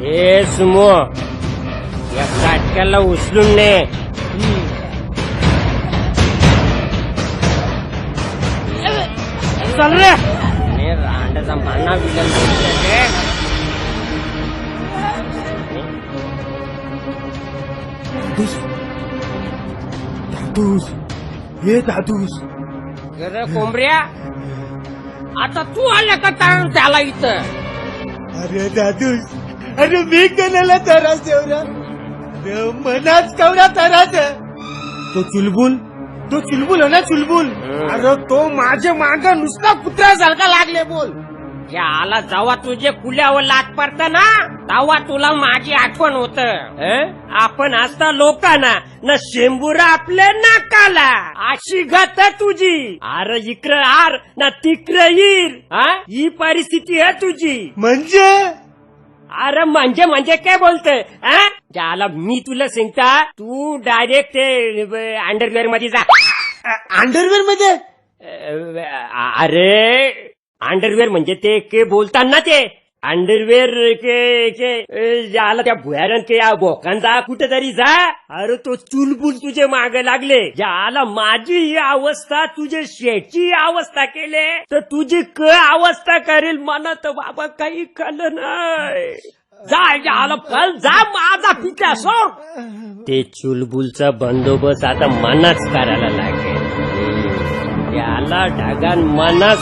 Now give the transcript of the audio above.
ए Sumo, या काटक्याला उचलून ने. चल रे. रांडाचा माना विलन दादूस, हे दादूस. अरे कोंबड्या, आता तू आला का त्याला इथं? अरे दादूस, अरे मी केलेला तरास एवढा, अरे मनाच कवडा तरास. तो चुलबुल हो ना चुलबुल. अरे तो माझ्या माग नुसता कुत्र्यासारखा लागले बोल. आला जेव्हा तुझे कुल्यावर लाट पडत ना, तेव्हा तुला माझी आठवण होत. आपण असता लोकांना न शेंबुरा आपल्या नाकाला, अशी गत तुझी. अरे इकडं आर ना तिकडं येर, ही परिस्थिती आहे तुझी. म्हणजे अरे म्हणजे काय बोलतोय? ज्याला मी तुला सांगता, तू डायरेक्ट ते अंडरवेअर मध्ये जा. अंडरवेअर मध्ये? अरे अंडरवेअर म्हणजे ते के बोलताना ते अंडरवेअर के ज्याला त्या भुयारण के बोकांचा कुठेतरी जा. अरे तो चुलबुल तुझे मागे लागले. ज्याला माझी ही अवस्था तुझे शेठची अवस्था केले, तर तुझी अवस्था करेल मला तर बाबा काही कळलं नाही. जा पल जा, माझा पिता सोड. ते चुलबुलचा बंदोबस्त आता मनाच करायला लागेल. त्याला ढगान मनाच